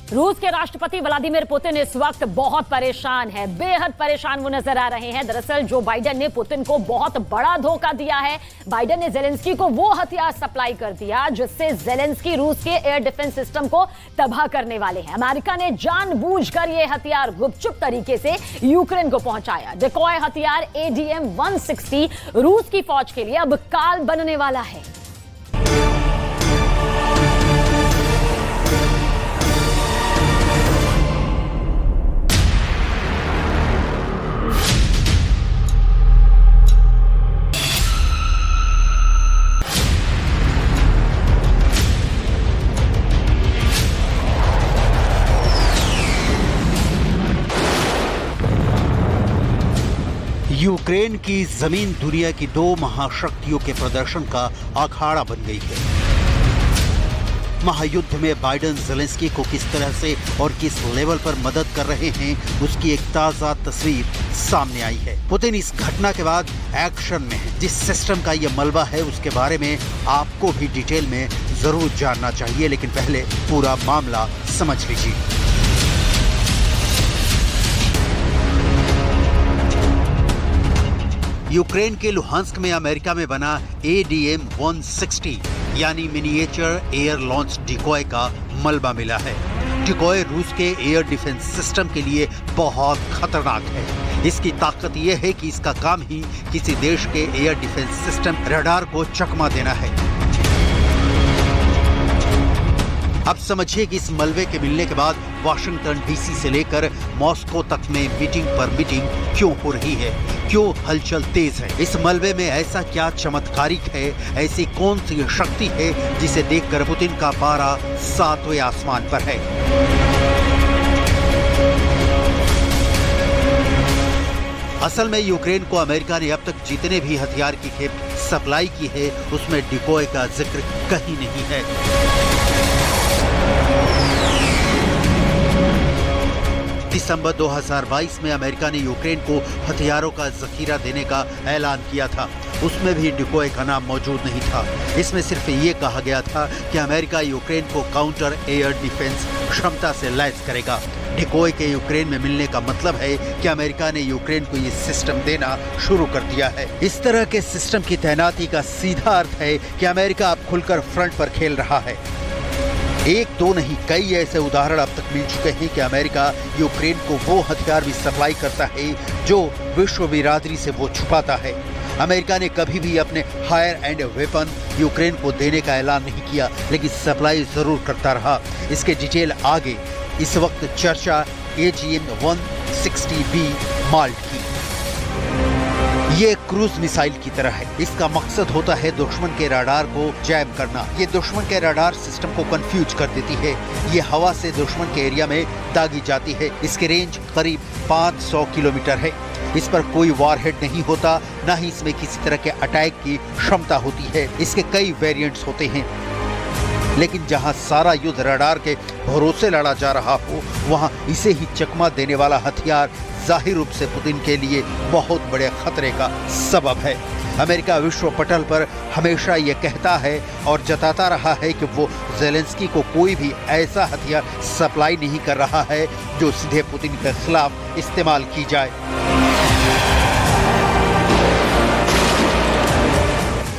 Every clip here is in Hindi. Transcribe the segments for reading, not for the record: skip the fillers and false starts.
रूस के राष्ट्रपति व्लादिमीर पुतिन इस वक्त बहुत परेशान है, बेहद परेशान वो नजर आ रहे हैं। दरअसल जो बाइडेन ने पुतिन को बहुत बड़ा धोखा दिया है। बाइडेन ने जेलेंस्की को वो हथियार सप्लाई कर दिया जिससे जेलेंस्की रूस के एयर डिफेंस सिस्टम को तबाह करने वाले हैं। अमेरिका ने जानबूझकर ये हथियार गुपचुप तरीके से यूक्रेन को पहुंचाया। डिकॉय हथियार ADM-160 रूस की फौज के लिए अब काल बनने वाला है। यूक्रेन की जमीन दुनिया की दो महाशक्तियों के प्रदर्शन का अखाड़ा बन गई है। महायुद्ध में बाइडेन जेलेंस्की को किस तरह से और किस लेवल पर मदद कर रहे हैं, उसकी एक ताजा तस्वीर सामने आई है। पुतिन इस घटना के बाद एक्शन में है। जिस सिस्टम का यह मलबा है उसके बारे में आपको भी डिटेल में जरूर जानना चाहिए, लेकिन पहले पूरा मामला समझ लीजिए। यूक्रेन के लुहांस्क में अमेरिका में बना ADM-160 यानी मिनिएचर एयर लॉन्च डिकॉय का मलबा मिला है। डिकॉय रूस के एयर डिफेंस सिस्टम के लिए बहुत खतरनाक है। इसकी ताकत यह है कि इसका काम ही किसी देश के एयर डिफेंस सिस्टम रडार को चकमा देना है। अब समझिए कि इस मलबे के मिलने के बाद वाशिंगटन DC से लेकर मॉस्को तक में मीटिंग पर मीटिंग क्यों हो रही है, क्यों हलचल तेज है। इस मलबे में ऐसा क्या चमत्कारिक है, ऐसी कौन सी शक्ति है जिसे देखकर पुतिन का पारा 7वें आसमान पर है। असल में यूक्रेन को अमेरिका ने अब तक जितने भी हथियार की खेप सप्लाई की है उसमें डिकॉय का जिक्र कहीं नहीं है। दिसंबर 2022 में अमेरिका ने यूक्रेन को हथियारों का जखीरा देने का ऐलान किया था। उसमें भी डिकॉय का नाम मौजूद नहीं था। इसमें सिर्फ ये कहा गया था कि अमेरिका यूक्रेन को काउंटर एयर डिफेंस क्षमता से लैस करेगा। डिकॉय के यूक्रेन में मिलने का मतलब है कि अमेरिका ने यूक्रेन को ये सिस्टम देना शुरू कर दिया है। इस तरह के सिस्टम की तैनाती का सीधा अर्थ है कि अमेरिका अब खुलकर फ्रंट पर खेल रहा है। एक दो नहीं, कई ऐसे उदाहरण अब तक मिल चुके हैं कि अमेरिका यूक्रेन को वो हथियार भी सप्लाई करता है जो विश्व बिरादरी से वो छुपाता है। अमेरिका ने कभी भी अपने हायर एंड वेपन यूक्रेन को देने का ऐलान नहीं किया, लेकिन सप्लाई जरूर करता रहा। इसके डिटेल आगे। इस वक्त चर्चा AGM-160B माल्ट की। ये क्रूज मिसाइल की तरह है। इसका मकसद होता है दुश्मन के रडार को जैम करना। ये दुश्मन के रडार सिस्टम को कंफ्यूज कर देती है। ये हवा से दुश्मन के एरिया में दागी जाती है। इसकी रेंज करीब 500 किलोमीटर है। इस पर कोई वॉरहेड नहीं होता, ना ही इसमें किसी तरह के अटैक की क्षमता होती है। इसके कई वेरिएंट्स होते हैं, लेकिन जहां सारा युद्ध रडार के भरोसे लड़ा जा रहा हो, वहां इसे ही चकमा देने वाला हथियार जाहिर रूप से पुतिन के लिए बहुत बड़े खतरे का सबब है। अमेरिका विश्व पटल पर हमेशा ये कहता है और जताता रहा है कि वो जेलेंस्की को कोई भी ऐसा हथियार सप्लाई नहीं कर रहा है जो सीधे पुतिन के खिलाफ इस्तेमाल की जाए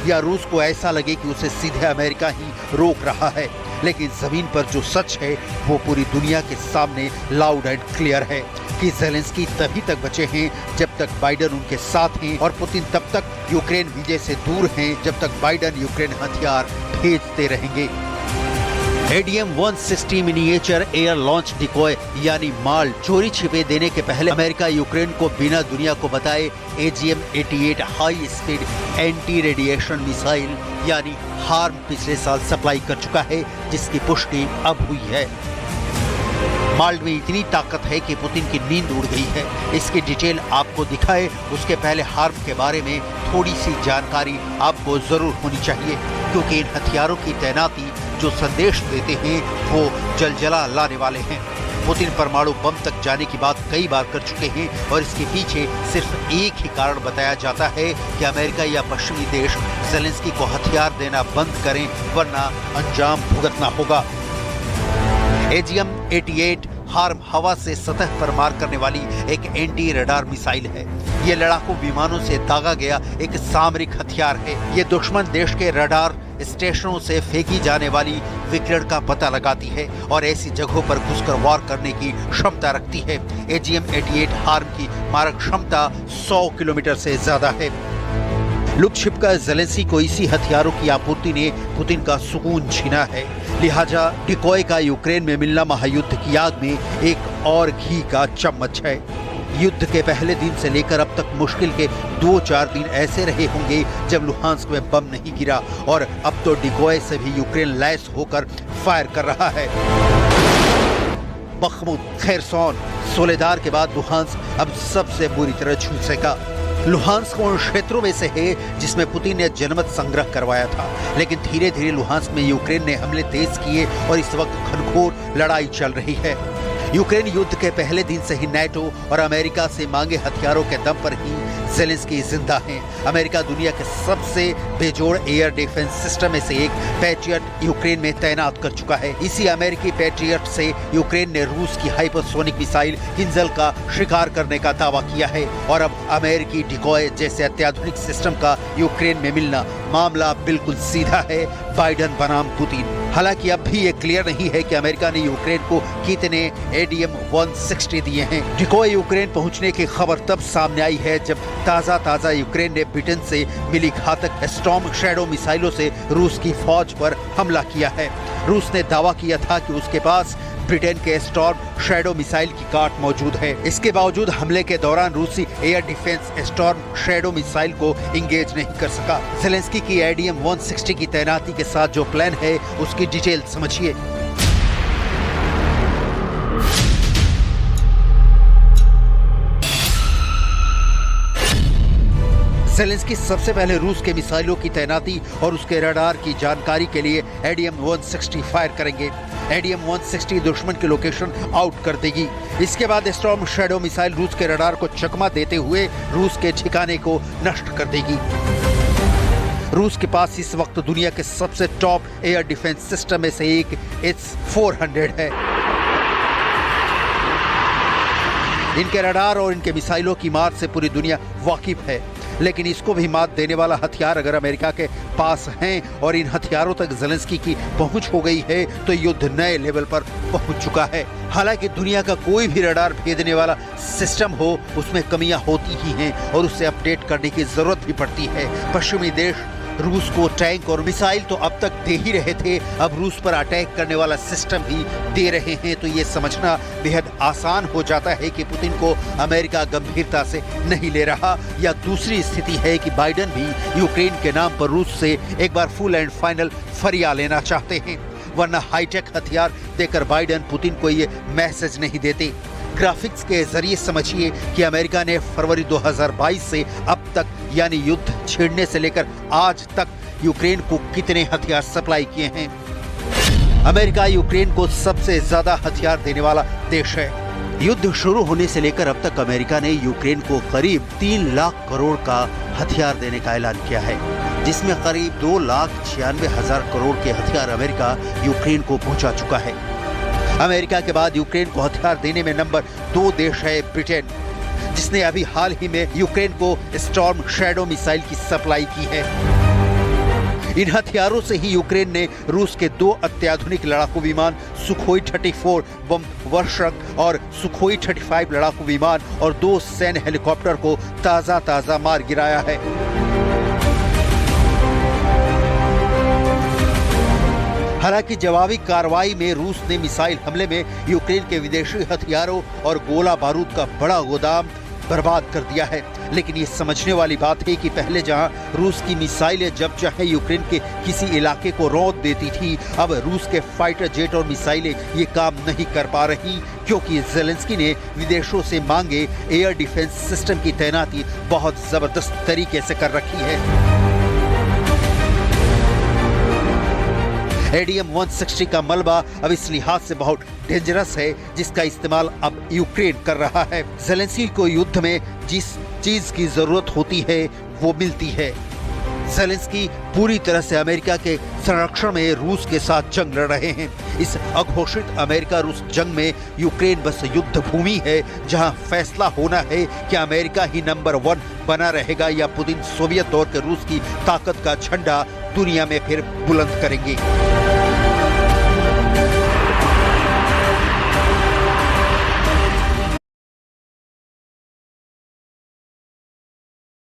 या रूस को ऐसा लगे कि उसे सीधे अमेरिका ही रोक रहा है। लेकिन जमीन पर जो सच है वो पूरी दुनिया के सामने लाउड एंड क्लियर है कि जेलेंस्की तभी तक बचे हैं जब तक बाइडेन उनके साथ हैं, और पुतिन तब तक यूक्रेन विजय से दूर हैं जब तक बाइडेन यूक्रेन हथियार भेजते रहेंगे। ADM-160 miniature air launch decoy यानी माल चोरी छिपे देने के पहले अमेरिका यूक्रेन को बिना दुनिया को बताए AGM-88 high speed anti radiation missile यानी हार्म पिछले साल सप्लाई कर चुका है, जिसकी पुष्टि अब हुई है। माल्ट में इतनी ताकत है कि पुतिन की नींद उड़ गई है। इसकी डिटेल आपको दिखाए उसके पहले हार्म के बारे में थोड़ी सी जानकारी आपको जरूर होनी चाहिए, क्योंकि इन हथियारों की तैनाती जो संदेश देते हैं वो जलजला लाने वाले हैं। पुतिन परमाणु बम तक जाने की बात कई बार कर चुके हैं और इसके पीछे सिर्फ एक ही कारण बताया जाता है कि अमेरिका या पश्चिमी देश जेलेंस्की को हथियार देना बंद करें, वरना अंजाम भुगतना होगा। AGM-88 हार्म हवा से सतह पर मार करने वाली एक एंटी रडार मिसाइल है। ये लड़ाकू विमानों से दागा गया एक सामरिक हथियार है। ये दुश्मन देश के रडार स्टेशनों से फेंकी जाने वाली विकिरण का पता लगाती है और ऐसी जगहों पर घुसकर वार करने की क्षमता रखती है। AGM-88 हार्म की मारक क्षमता 100 किलोमीटर से ज्यादा है। लुक छिपकर जेलेंस्की को इसी हथियारों की आपूर्ति ने पुतिन का सुकून छीना है। लिहाजा डिकॉय का यूक्रेन में मिलना महायुद्ध की आग में एक और घी का चम्मच है। युद्ध के पहले दिन से लेकर अब तक मुश्किल के 2-4 दिन ऐसे रहे होंगे जब लुहांस्क में बम नहीं गिरा और अब तो डिकॉय से भी यूक्रेन लैस होकर फायर कर रहा है। बखमुत, खेरसोन, सोलेदार के बाद लुहांस्क अब सबसे बुरी तरह झुलसेगा। लुहांस्क उन क्षेत्रों में से है जिसमें पुतिन ने जनमत संग्रह करवाया था, लेकिन धीरे धीरे लुहांस्क में यूक्रेन ने हमले तेज किए और इस वक्त घनघोर लड़ाई चल रही है। यूक्रेन युद्ध के पहले दिन से ही नाटो और अमेरिका से मांगे हथियारों के दम पर ही जेलेंस्की जिंदा हैं। अमेरिका दुनिया के सबसे बेजोड़ एयर डिफेंस सिस्टम में से एक पैट्रियट यूक्रेन में तैनात कर चुका है। इसी अमेरिकी पैट्रियट से यूक्रेन ने रूस की हाइपरसोनिक मिसाइल किंजल का शिकार करने का दावा किया है और अब अमेरिकी डिकॉय जैसे अत्याधुनिक सिस्टम का यूक्रेन में मिलना मामला बिल्कुल सीधा है बाइडेन बनाम पुतिन। हालांकि अब भी ये क्लियर नहीं है कि अमेरिका ने यूक्रेन को कितने AGM-160 दिए हैं। डिकॉय यूक्रेन पहुंचने की खबर तब सामने आई है जब ताजा यूक्रेन ने ब्रिटेन से मिली घातक स्टॉर्म शैडो मिसाइलों से रूस की फौज पर हमला किया है। रूस ने दावा किया था कि उसके पास ब्रिटेन के स्टॉर्म शैडो मिसाइल की काट मौजूद है। इसके बावजूद हमले के दौरान रूसी air defence storm shadow missile को इंगेज नहीं कर सका। जेलेंस्की की AGM-160 की तैनाती के साथ जो प्लान है उसकी डिटेल समझिए। जेलेंस्की सबसे पहले रूस के मिसाइलों की तैनाती और उसके रडार की जानकारी के लिए AGM-160 फायर करेंगे। AGM-160 दुश्मन की लोकेशन आउट कर देगी। इसके बाद स्टॉर्म शैडो मिसाइल रूस के रडार को चकमा देते हुए रूस के ठिकाने को नष्ट कर देगी। रूस के पास इस वक्त दुनिया के सबसे टॉप एयर डिफेंस सिस्टम में से एक S-400 है। इनके रडार और इनके मिसाइलों की मार से पूरी दुनिया वाकिफ है, लेकिन इसको भी मात देने वाला हथियार अगर अमेरिका के पास हैं और इन हथियारों तक जेलेंस्की की पहुंच हो गई है तो युद्ध नए लेवल पर पहुंच चुका है। हालांकि दुनिया का कोई भी रडार भेजने वाला सिस्टम हो उसमें कमियां होती ही हैं और उससे अपडेट करने की जरूरत भी पड़ती है। पश्चिमी देश रूस को टैंक और मिसाइल तो अब तक दे ही रहे थे, अब रूस पर अटैक करने वाला सिस्टम भी दे रहे हैं, तो ये समझना बेहद आसान हो जाता है कि पुतिन को अमेरिका गंभीरता से नहीं ले रहा। या दूसरी स्थिति है कि बाइडेन भी यूक्रेन के नाम पर रूस से एक बार फुल एंड फाइनल फरिया लेना चाहते हैं, वरना हाईटेक हथियार देकर बाइडेन पुतिन को ये मैसेज नहीं देते। ग्राफिक्स के जरिए समझिए कि अमेरिका ने फरवरी 2022 से अब तक यानी युद्ध छेड़ने से लेकर आज तक यूक्रेन को कितने हथियार सप्लाई किए हैं। अमेरिका यूक्रेन को सबसे ज्यादा हथियार देने वाला देश है। युद्ध शुरू होने से लेकर अब तक अमेरिका ने यूक्रेन को करीब 3 लाख करोड़ का हथियार देने का ऐलान किया है, जिसमें करीब 2,96,000 करोड़ के हथियार अमेरिका यूक्रेन को पहुंचा चुका है। अमेरिका के बाद यूक्रेन को हथियार देने में नंबर 2 देश है ब्रिटेन, जिसने अभी हाल ही में यूक्रेन को स्टॉर्म शैडो मिसाइल की सप्लाई की है। इन हथियारों से ही यूक्रेन ने रूस के 2 अत्याधुनिक लड़ाकू विमान सुखोई 34 बम वर्षक और सुखोई 35 लड़ाकू विमान और 2 सैन्य हेलीकॉप्टर को ताजा मार गिराया है। हालांकि जवाबी कार्रवाई में रूस ने मिसाइल हमले में यूक्रेन के विदेशी हथियारों और गोला बारूद का बड़ा गोदाम बर्बाद कर दिया है। लेकिन ये समझने वाली बात है कि पहले जहां रूस की मिसाइलें जब चाहे यूक्रेन के किसी इलाके को रौंद देती थी, अब रूस के फाइटर जेट और मिसाइलें ये काम नहीं कर पा रही, क्योंकि जेलेंस्की ने विदेशों से मांगे एयर डिफेंस सिस्टम की तैनाती बहुत जबरदस्त तरीके से कर रखी है। AGM-160 का मलबा अब इस लिहाज से बहुत डेंजरस है जिसका इस्तेमाल अब यूक्रेन कर रहा है। जेलेंस्की को युद्ध में जिस चीज की जरूरत होती है वो मिलती है। जेलेंस्की पूरी तरह से अमेरिका के संरक्षण में रूस के साथ जंग लड़ रहे हैं। इस अघोषित अमेरिका रूस जंग में यूक्रेन बस युद्ध भूमि है, जहां फैसला होना है कि अमेरिका ही नंबर 1 बना रहेगा या पुतिन सोवियत दौर के रूस की ताकत का झंडा दुनिया में फिर बुलंद करेंगे।